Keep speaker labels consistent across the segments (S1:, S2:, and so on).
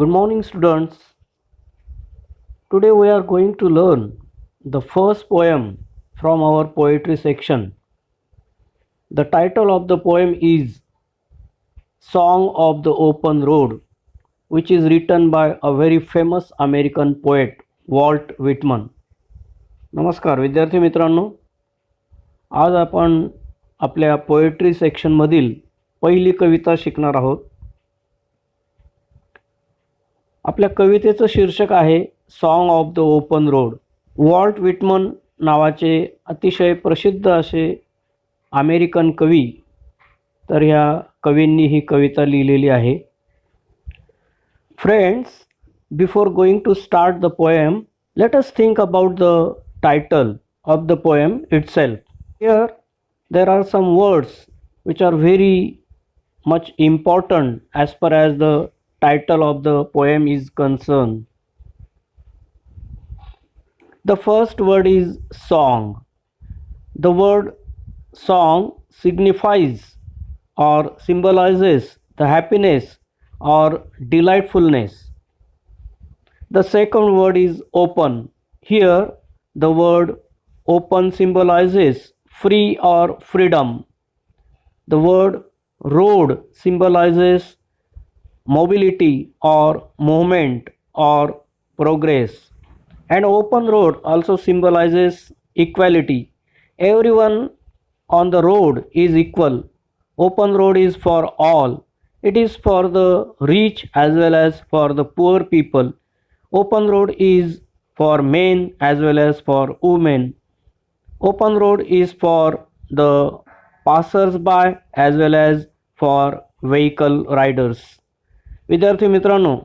S1: Good morning, students. Today we are going to learn the first poem from our poetry section. The title of the poem is Song of the Open Road, which is written by a very famous American poet, Walt Whitman. नमस्कार विद्यार्थी मित्रांनो, आज आपण आपल्या poetry सेक्शनमधील पहिली कविता शिकणार आहोत. आपल्या कवितेचं शीर्षक आहे song of the open road. Walt Whitman नावाचे अतिशय प्रसिद्ध असे अमेरिकन कवी, तर ह्या कवींनी ही कविता लिहिलेली आहे. Friends, before going to start the poem, let us think about the title of the poem itself. Here there are some words which are very much important as far as the title of the poem is concerned. The first word is song. The word song signifies or symbolizes the happiness or delightfulness. The second word is open. Here the word open symbolizes free or freedom. The word road symbolizes mobility or movement or progress. And open road also symbolizes equality. Everyone on the road is equal. Open road is for all. It is for the rich as well as for the poor people. Open road is for men as well as for women. Open road is for the passers-by as well as for vehicle riders. विद्यार्थी मित्रांनो,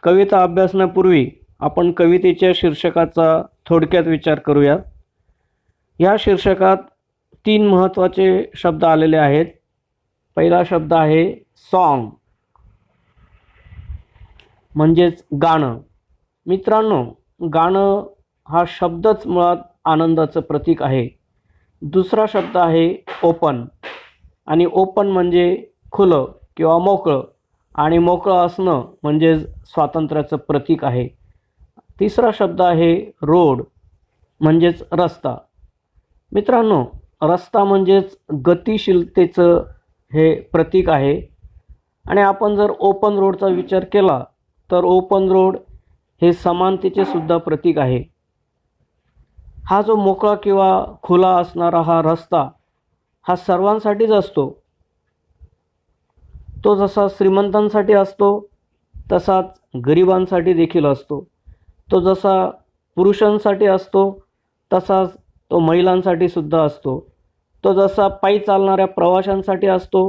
S1: कविता अभ्यासण्यापूर्वी आपण कवितेच्या शीर्षकाचा थोडक्यात विचार करूया. या शीर्षकात 3 महत्त्वाचे शब्द आलेले आहेत. पहिला शब्द आहे सॉन्ग, म्हणजेच गाणं. मित्रांनो, गाणं हा शब्दच मुळात आनंदाचं प्रतीक आहे. दुसरा शब्द आहे ओपन, आणि ओपन म्हणजे खुलं किंवा मोकळं, आणि मोकळं असणं म्हणजेच स्वातंत्र्याचं प्रतीक आहे. तिसरा शब्द आहे रोड, म्हणजेच रस्ता. मित्रांनो, रस्ता म्हणजेच गतिशीलतेचं हे प्रतीक आहे. आणि आपण जर ओपन रोडचा विचार केला तर ओपन रोड हे समानतेचे सुद्धा प्रतीक आहे. हा जो मोकळा किंवा खुला असणारा हा रस्ता हा सर्वांसाठीच असतो. तो जसा श्रीमंतांसाठी असतो तसाच गरिबांसाठी देखील असतो. तो जसा पुरुषांसाठी असतो तसाच तो महिलांसाठी सुद्धा असतो. तो जसा पायी चालणाऱ्या प्रवाशांसाठी असतो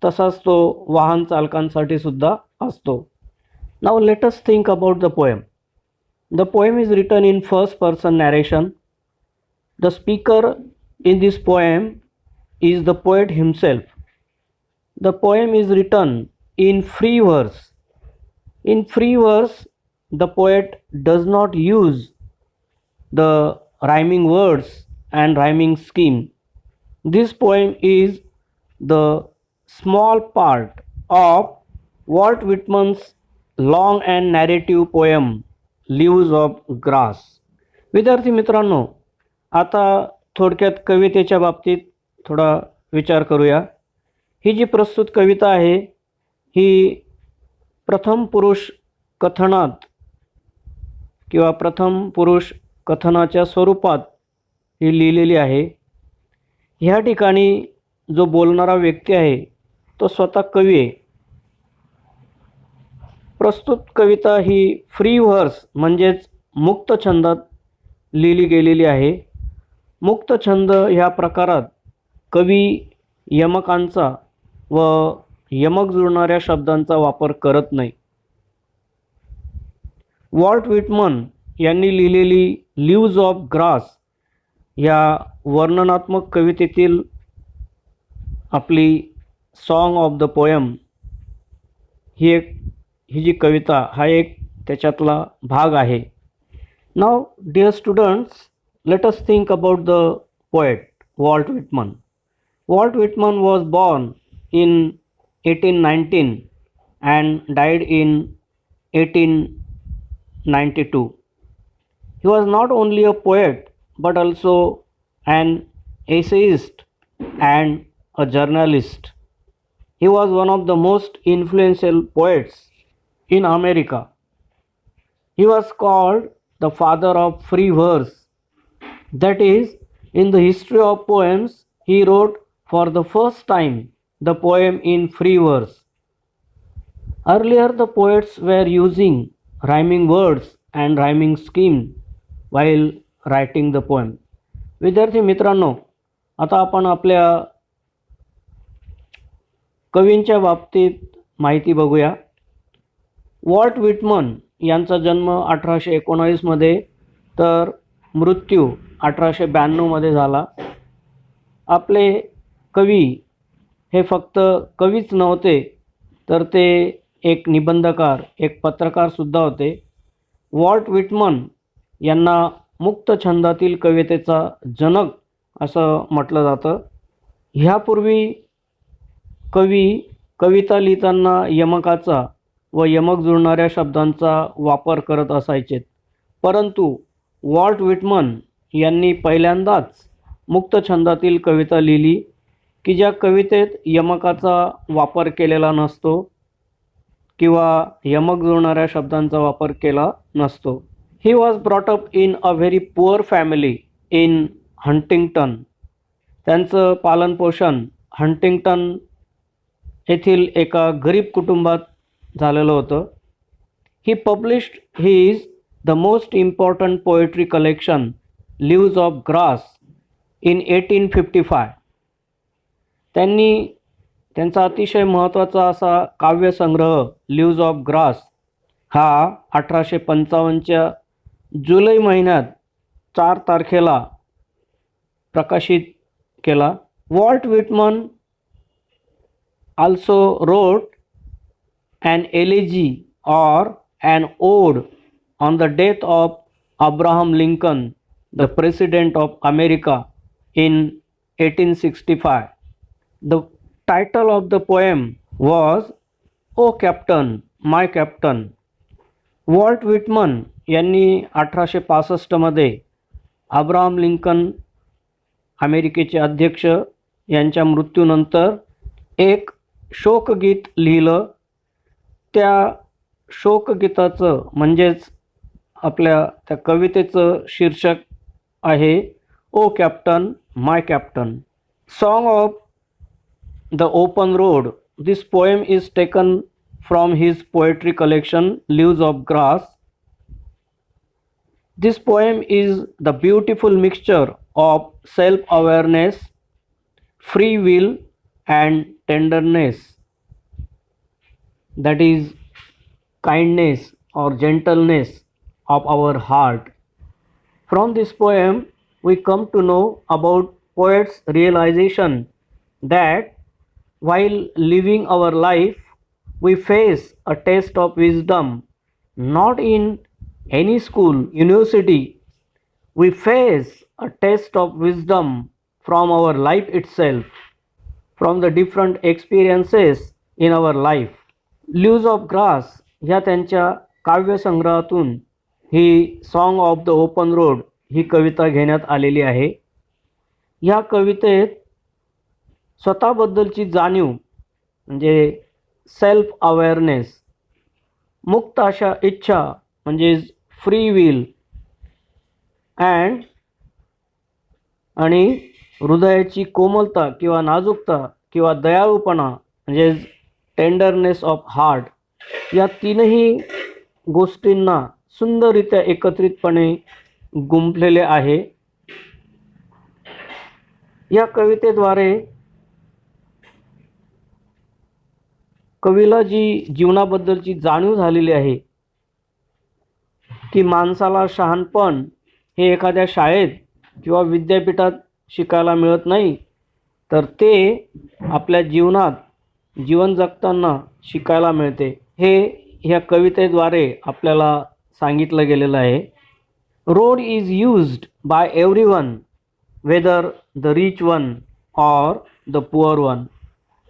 S1: तसाच तो वाहन चालकांसाठी सुद्धा असतो. Now let us think about the poem. The poem is written in first person narration. The speaker in this poem is the poet himself. The poem is written in free verse. In free verse, the poet does not use the rhyming words and rhyming scheme. This poem is the small part of Walt Whitman's long and narrative poem leaves of grass. विद्यार्थी मित्रांनो, आता थोडक्यात कवितेच्या बाबतीत थोडा विचार करूया. ही जी प्रस्तुत कविता आहे ही प्रथम पुरुष कथनात किंवा प्रथम पुरुष कथनाच्या स्वरूपात ही लिहिलेली आहे. ह्या ठिकाणी जो बोलणारा व्यक्ती आहे तो स्वतः कवी आहे. प्रस्तुत कविता ही फ्री व्हर्स म्हणजेच मुक्त छंदात लिहिली गेलेली आहे. मुक्त छंद ह्या प्रकारात कवी यमकांचा व यमक जुळणाऱ्या शब्दांचा वापर करत नाही. वॉल्ट विटमन यांनी लिहिलेली लीव्ज ऑफ ग्रास या वर्णनात्मक कवितेतील आपली सॉन्ग ऑफ द पोएम ही जी कविता हा एक त्याच्यातला भाग आहे. Now dear students, let us think about the poet Walt Whitman. Walt Whitman was born in 1819 and died in 1892. He was not only a poet but also an essayist and a journalist. He was one of the most influential poets in America. He was called the father of free verse. That is, in the history of poems, he wrote for the first time the poem in free verse. Earlier, the poets were using rhyming words and rhyming scheme while writing the poem. विद्यार्थी मित्रांनो, आता आपण आपल्या कवींच्या बाबतीत माहिती बघूया. Walt Whitman यांचा जन्म 1819 मध्ये तर मृत्यू 1892 मध्ये झाला. आपले कवी हे फक्त कवीच नव्हते तर ते एक निबंधकार, एक पत्रकार सुद्धा होते. वॉल्ट व्हिटमन यांना मुक्त छंदातील कवितेचा जनक असं म्हटलं जातं. ह्यापूर्वी कवी कविता लिहिताना यमकाचा व यमक जुळणाऱ्या शब्दांचा वापर करत असायचे, परंतु वॉल्ट व्हिटमन यांनी पहिल्यांदाच मुक्त छंदातील कविता लिहिली की ज्या कवितेत यमकाचा वापर केलेला नसतो किंवा यमक जुळणाऱ्या शब्दांचा वापर केला नसतो. He was brought up in a very poor family in Huntington. त्यांचं पालनपोषण हंटिंग्टन येथील एका गरीब कुटुंबात झालेलं होतं. He published his the most important poetry collection Leaves of Grass in 1855. त्यांनी त्यांचा अतिशय महत्त्वाचा असा काव्यसंग्रह लीव्ज ऑफ ग्रास हा 1855च्या जुलै महिन्यात 4 तारखेला प्रकाशित केला. Walt Whitman also wrote an elegy or an ode on the death of Abraham Lincoln, the President of America, in 1865. The title of the poem was "O Captain, My Captain." Walt Whitman यांनी 1865 मध्ये Abraham Lincoln, अमेरिकेचे अध्यक्ष, यांच्या मृत्यूनंतर एक शोकगीत लिहिलं. त्या शोकगीताचं म्हणजेच आपल्या त्या कवितेचं शीर्षक आहे O Captain my Captain. Song of the open Road. This poem is taken from his poetry collection Leaves of Grass. This poem is the beautiful mixture of self awareness, free will and tenderness, that is kindness or gentleness of our heart. From this poem we come to know about poet's realization that while living our life we face a test of wisdom not in any school, university. We face a test of wisdom from our life itself, from the different experiences in our life. Leaves of Grass ह्या त्यांच्या काव्यसंग्रहातून ही Song of the open Road ही कविता घेण्यात आलेली आहे. ह्या कवितेत स्वतःबद्दलची जाणीव म्हणजे सेल्फ अवेअरनेस, मुक्त अशा इच्छा म्हणजे फ्री विल आणि हृदयाची कोमलता किंवा नाजूकता किंवा दयाळूपणा म्हणजे टेंडरनेस ऑफ हार्ट, या तीनही गोष्टींना सुंदररित्या एकत्रितपणे गुंफलेले आहे. या कवितेद्वारे कवीला जी जीवनाबद्दलची जाणीव झालेली आहे की माणसाला शहाणपण हे एखाद्या शाळेत किंवा विद्यापीठात शिकायला मिळत नाही, तर ते आपल्या जीवनात जीवन जगताना शिकायला मिळते, हे ह्या कवितेद्वारे आपल्याला सांगितलं गेलेलं आहे. Road is used by everyone whether the rich one or the poor one.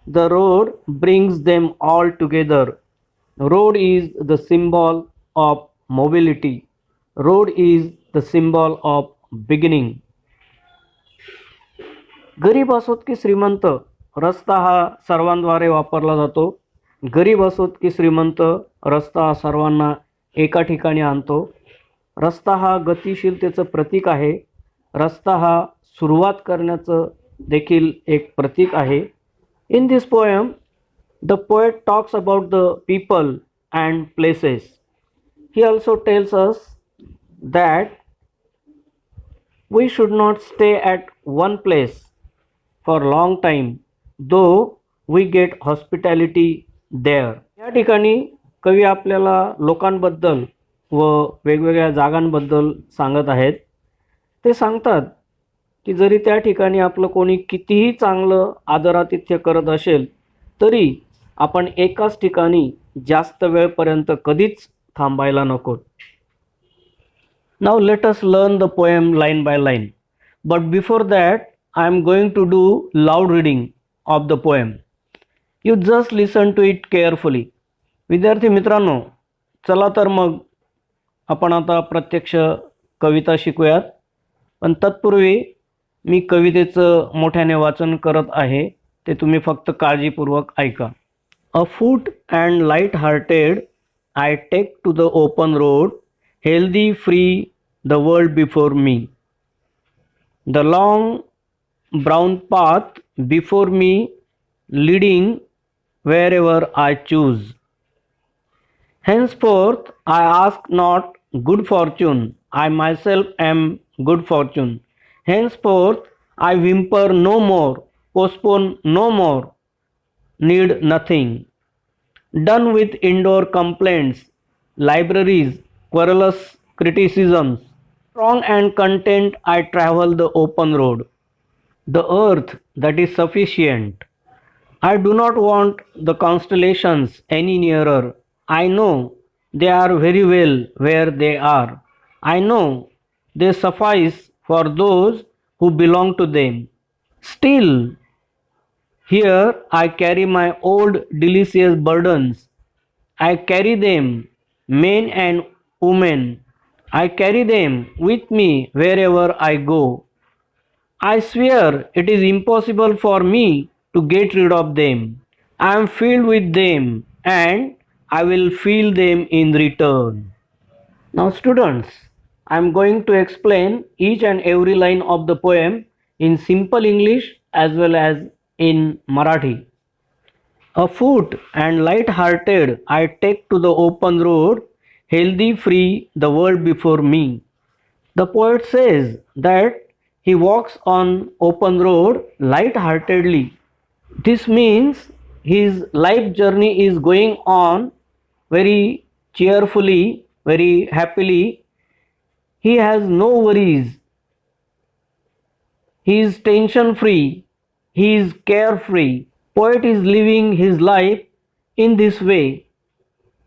S1: The road brings them all together Road is the symbol of mobility. Road is the symbol of beginning. गरीब असोत की श्रीमंत, रस्ता हा सर्वांद्वारे वापरला जातो. गरीब असोत की श्रीमंत, रस्ता हा सर्वांना एका ठिकाणी आणतो. रस्ता हा गतिशीलतेचं प्रतीक आहे. रस्ता हा सुरुवात करण्याचं देखील एक प्रतीक आहे. In this poem the poet talks about the people and places. He also tells us that we should not stay at one place for long time though we get hospitality there. या ठिकाणी कवी आपल्याला लोकांबद्दल व वेगवेगळ्या जागांबद्दल सांगत आहेत. ते सांगतात की जरी त्या ठिकाणी आपलं कोणी कितीही चांगलं आदरातिथ्य करत असेल तरी आपण एकाच ठिकाणी जास्त वेळपर्यंत कधीच थांबायला नको. Now let us learn the poem line by line. But before that, I am going to do loud reading of the poem. You just listen to it carefully. विद्यार्थी मित्रांनो, चला तर मग आपण आता प्रत्यक्ष कविता शिकूयात. पण तत्पूर्वी मी कवितेचं मोठ्याने वाचन करत आहे, ते तुम्ही फक्त काळजीपूर्वक ऐका. A foot and light-hearted, I take to the open road, healthy, free, the world before me. The long brown path before me, leading wherever I choose. Henceforth, I ask not good fortune, I myself am good fortune. Henceforth, I whimper no more, postpone no more, need nothing. Done with indoor complaints, libraries, querulous criticisms. Strong and content, I travel the open road. The earth that is sufficient. I do not want the constellations any nearer. I know they are very well where they are. I know they suffice for those who belong to them. Still, here I carry my old delicious burdens. I carry them, men and women. I carry them with me wherever I go. I swear it is impossible for me to get rid of them. I am filled with them and I will feel them in return. Now, students, I am going to explain each and every line of the poem in simple English as well as in Marathi. A foot and light-hearted, I take to the open road, healthy, free, the world before me. The poet says that he walks on open road light-heartedly. This means his life journey is going on very cheerfully, very happily. He has no worries. He is tension-free. He is carefree. Poet is living his life in this way.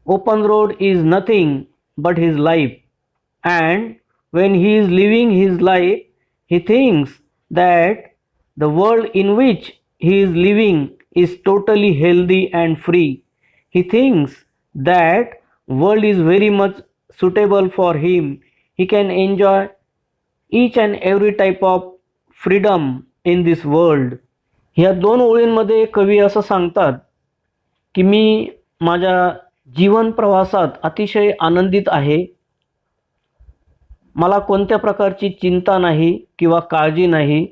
S1: Open road is nothing but his life, and when he is living his life, he thinks that the world in which he is living is totally healthy and free. He thinks that world is very much suitable for him. He can enjoy each and every type of freedom in this world. ह्या दोन ओळींमध्ये कवी असं सांगतात की मी माझ्या जीवन प्रवासात अतिशय आनंदित आहे. मला कोणत्या प्रकारची चिंता नाही किंवा काळजी नाही.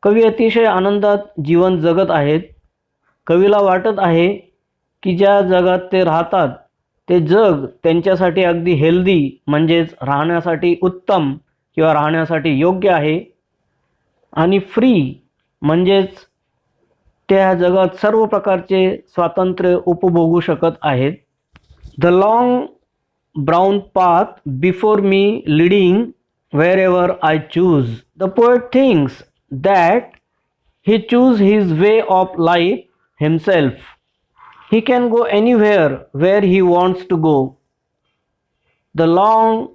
S1: कवी अतिशय आनंदात जीवन जगत आहेत. कवीला वाटत आहे की ज्या जगात ते राहतात ते जग त्यांच्यासाठी अगदी हेल्दी म्हणजेच राहण्यासाठी उत्तम किंवा राहण्यासाठी योग्य आहे. आणि फ्री म्हणजेच त्या जगात सर्व प्रकारचे स्वातंत्र्य उपभोगू शकत आहेत. The long brown path before me leading wherever I choose. The poet thinks that he chooses his way of life himself. He can go anywhere where he wants to go. The long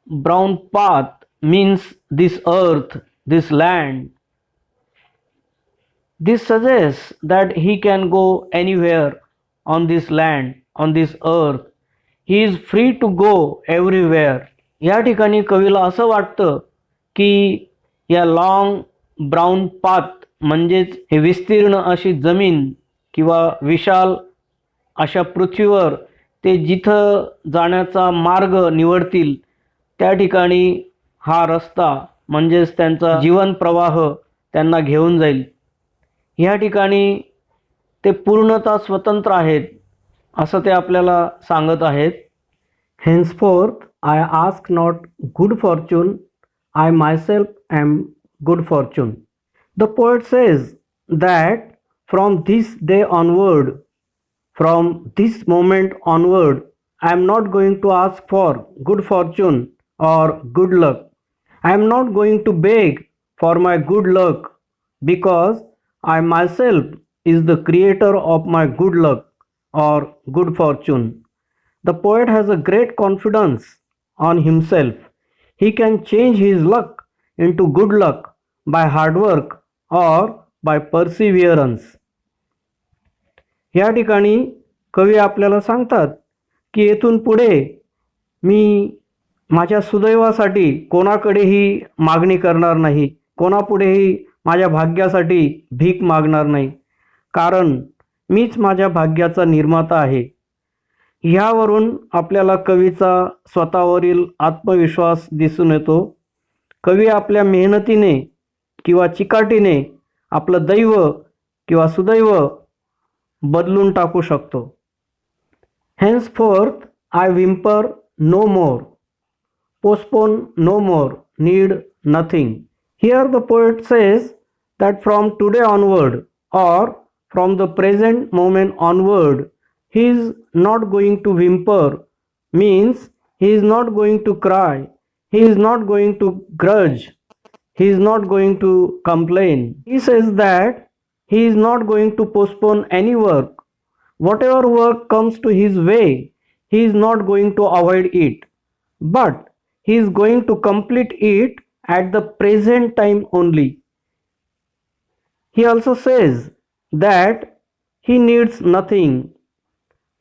S1: brown path means this earth, this land. This suggests that he can go anywhere on this land, on this earth. He is free to go everywhere. या ठिकाणी कवीला असं वाटतं की या long brown path म्हणजेच हे विस्तीर्ण अशी जमीन किंवा विशाल अशा पृथ्वीवर ते जिथं जाण्याचा मार्ग निवडतील त्या ठिकाणी हा रस्ता म्हणजेच त्यांचा जीवन प्रवाह त्यांना घेऊन जाईल. ह्या ठिकाणी ते पूर्णतः स्वतंत्र आहेत असं ते आपल्याला सांगत आहेत. Henceforth I ask not good fortune, I myself am good fortune. The poet says that from this day onward, from this moment onward, I am not going to ask for good fortune or good luck. I am not going to beg for my good luck because I myself is the creator of my good luck or good fortune. The poet has a great confidence on himself. He can change his luck into good luck by hard work or by perseverance. या ठिकाणी कवी आपल्याला सांगतात की येथून पुढे मी माझ्या सुदैवासाठी कोणाकडेही मागणी करणार नाही, कोणापुढेही माझ्या भाग्यासाठी भीक मागणार नाही, कारण मीच माझ्या भाग्याचा निर्माता आहे. ह्यावरून आपल्याला कवीचा स्वतःवरील आत्मविश्वास दिसून येतो. कवी आपल्या मेहनतीने किंवा चिकाटीने आपलं दैव किंवा सुदैव बदलून टाकू शकतो. Henceforth I whimper no more, postpone no more, need nothing. Here the poet says that from today onward or from the present moment onward, he is not going to whimper, means he is not going to cry, he is not going to grudge, he is not going to complain. He says that he is not going to postpone any work. Whatever work comes to his way, he is not going to avoid it, but he is going to complete it at the present time only. He also says that he needs nothing.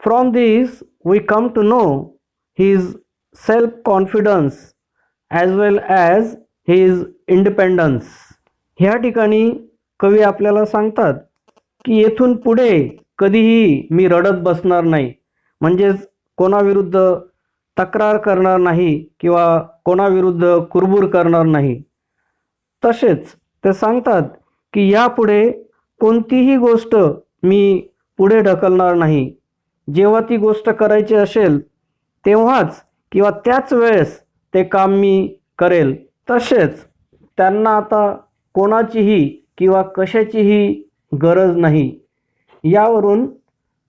S1: From this we come to know his self-confidence as well as his independence. ह्या ठिकाणी कवी आपल्याला सांगतात की येथून पुढे कधीही मी रडत बसणार नाही, म्हणजेच कोणाविरुद्ध तक्रार करणार नाही किंवा कोणाविरुद्ध कुरबुर करणार नाही. तसेच ते सांगतात की यापुढे कोणतीही गोष्ट मी पुढे ढकलणार नाही. जेव्हा ती गोष्ट करायची असेल तेव्हाच किंवा त्याच वेळेस ते काम मी करेल. तसेच त्यांना आता कोणाचीही किंवा कशाचीही गरज नाही. यावरून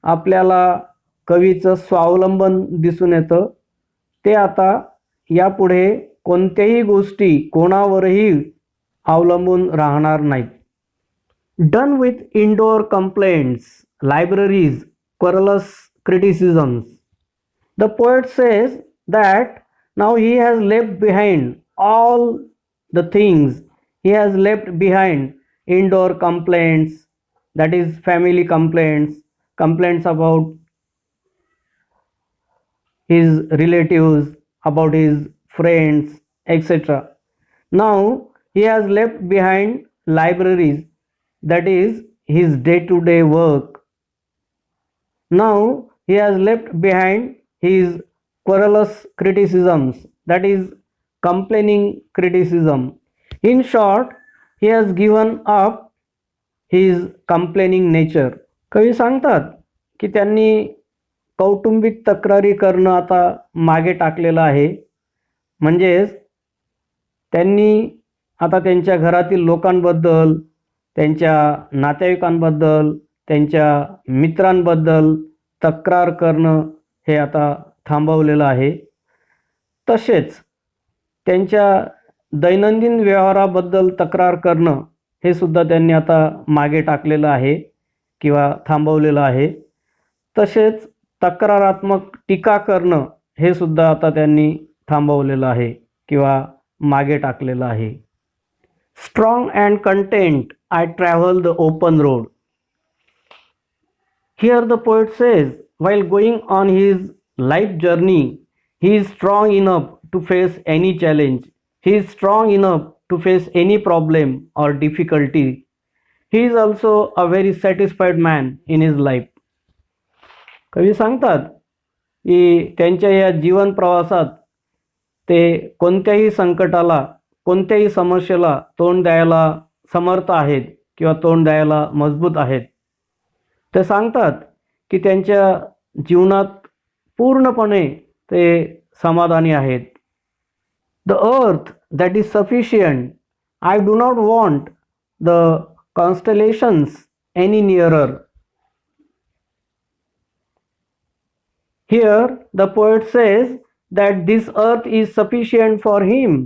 S1: आपल्याला कवीचं स्वावलंबन दिसून येतं. ते आता यापुढे कोणत्याही गोष्टी कोणावरही अवलंबून राहणार नाहीत. Done with indoor complaints, libraries, querulous criticisms. The poet says that now he has left behind all the things. He has left behind indoor complaints, that is family complaints, complaints about his relatives, about his friends, etc. Now he has left behind libraries, that is his day-to-day work. Now he has left behind his querulous criticisms, that is complaining criticism. In short, he has given up his complaining nature. कवी सांगतात की त्यांनी कौटुंबिक तक्रारी करणं आता मागे टाकलेलं आहे. म्हणजेच त्यांनी आता त्यांच्या घरातील लोकांबद्दल, त्यांच्या नातेवाईकांबद्दल, त्यांच्या मित्रांबद्दल तक्रार करणं हे आता थांबवलेलं आहे. तसेच त्यांच्या दैनंदिन व्यवहाराबद्दल तक्रार करणं हे सुद्धा त्यांनी आता मागे टाकलेलं आहे किंवा थांबवलेलं आहे. तसेच तक्रारात्मक टीका करणं हे सुद्धा आता त्यांनी थांबवलेलं आहे किंवा मागे टाकलेलं आहे. Strong and content I travel the open road. Here the poet says, while going on his life journey, he is strong enough to face any challenge. He is strong enough to face any problem or difficulty. He is also a very satisfied man in his life. कवी सांगतात की त्यांच्या या जीवन प्रवासात ते कोणत्याही संकटाला, कोणत्याही समस्येला तोंड द्यायला समर्थ आहेत किंवा तोंड द्यायला मजबूत आहेत. ते सांगतात की त्यांच्या जीवनात पूर्णपणे ते समाधानी आहेत. The earth that is sufficient, I do not want the constellations any nearer. Here the poet says that this earth is sufficient for him.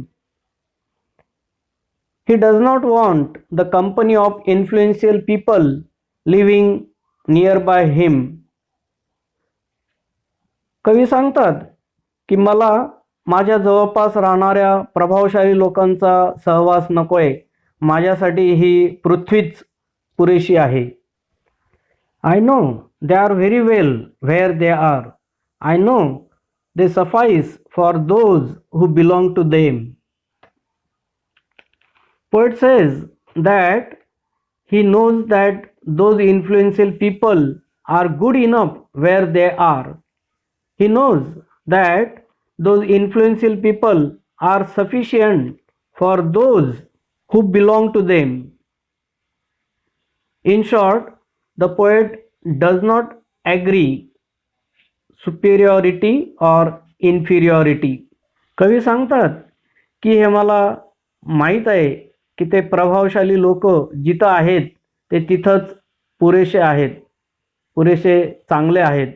S1: He does not want the company of influential people living nearby him. कवी सांगतात की मला माझ्या जवळपास राहणाऱ्या प्रभावशाली लोकांचा सहवास नकोय. माझ्यासाठी ही पृथ्वीच पुरेशी आहे. I know they are very well where they are. I know they suffice for those who belong to them. Poet says that he knows that those influential people are good enough where they are. He knows that those influential people are sufficient for those who belong to them. In short, the poet does not agree superiority or inferiority. कवी सांगतात की हे मला माहीत आहे की ते प्रभावशाली लोक जिथं आहेत ते तिथंच पुरेसे आहेत, पुरेसे चांगले आहेत.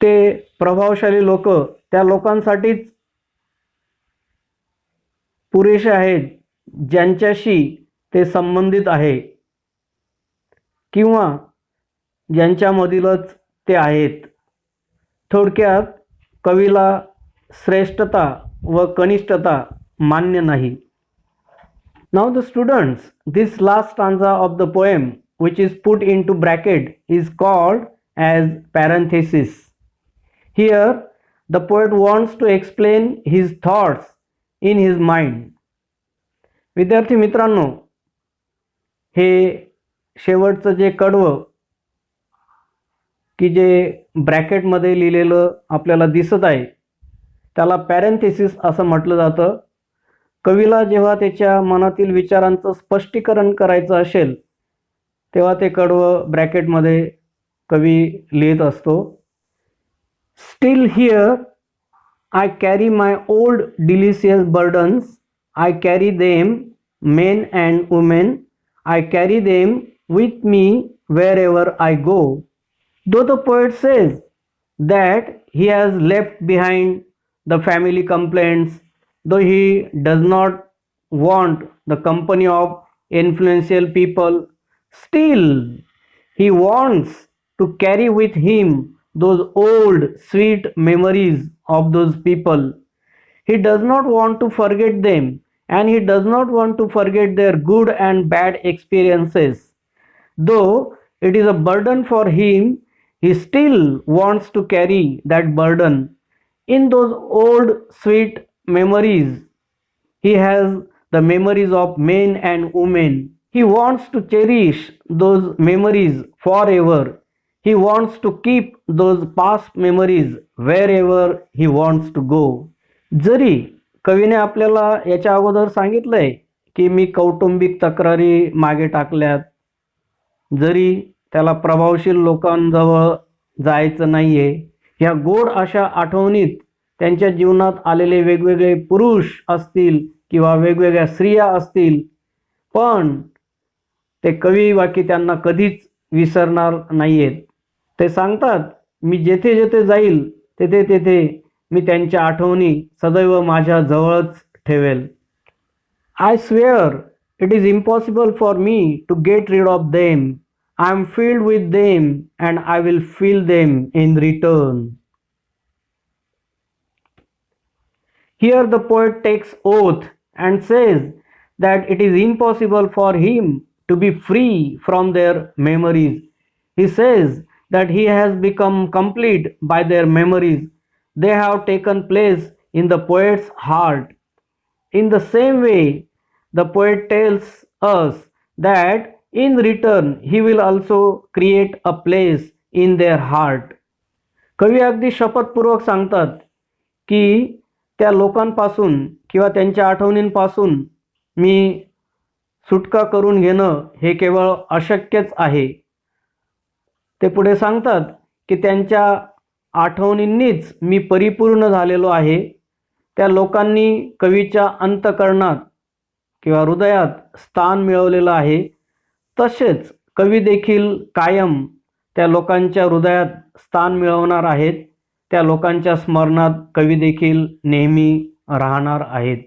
S1: ते प्रभावशाली लोक त्या लोकांसाठीच पुरेसे आहेत ज्यांच्याशी ते संबंधित आहे किंवा ज्यांच्यामधीलच ते आहेत. थोडक्यात कवीला श्रेष्ठता व कनिष्ठता मान्य नाही. Now the students, this last stanza of the poem which is put into bracket is called as parenthesis. Here the poet wants to explain his thoughts in his mind. विद्यार्थी मित्रांनो, हे शेवटचं जे कडवं की जे ब्रॅकेटमध्ये लिहिलेलं आपल्याला दिसत आहे त्याला पॅरेंथेसिस असं म्हटलं जातं. कवीला जेव्हा त्याच्या मनातील विचारांचं स्पष्टीकरण करायचं असेल तेव्हा ते कडवं ब्रॅकेटमध्ये कवी लिहित असतो. Still here I carry my old delicious burdens, I carry them men and women, I carry them with me wherever I go. Though the poet says that he has left behind the family complaints, though he does not want the company of influential people, still he wants to carry with him those old sweet memories of those people. He does not want to forget them, and he does not want to forget their good and bad experiences. Though it is a burden for him, he still wants to carry that burden. In those old sweet memories, he has the memories of men and women. He wants to cherish those memories forever. He wants to keep those past memories wherever he wants to go. जरी कवीने आपल्याला याच्या अगोदर सांगितलंय की मी कौटुंबिक तक्रारी मागे टाकल्यात, जरी त्याला प्रभावशील लोकांजवळ जायचं नाहीये, ह्या गोड अशा आठवणीत त्यांच्या जीवनात आलेले वेगवेगळे पुरुष असतील किंवा वेगवेगळ्या स्त्रिया असतील, पण ते कवी वाक्य त्यांना कधीच विसरणार नाहीयेत. ते सांगतात मी जेथे जेथे जाईल तेथे तेथे मी त्यांच्या आठवणी सदैव माझ्या जवळच ठेवेल. I swear it is impossible for me to get rid of them. I am filled with them and I will fill them in return. Here the poet takes oath and says that it is impossible for him to be free from their memories. He says that he has become complete by their memories. They have taken place in the poet's heart. In the same way, the poet tells us that in return he will also create a place in their heart. कवी अगदी शपथपूर्वक सांगतात की त्या लोकांपासून किंवा त्यांच्या आठवणींपासून मी सुटका करून घेणं हे केवळ अशक्यच आहे. ते पुढे सांगतात की त्यांच्या आठवणींनीच मी परिपूर्ण झालेलो आहे. त्या लोकांनी कवीच्या अंतःकरणात किंवा हृदयात स्थान मिळवलेलं आहे. तसेच कवी देखील कायम त्या लोकांच्या हृदयात स्थान मिळवणार आहेत. त्या लोकांच्या स्मरणात कवी देखील नेहमी राहणार आहेत.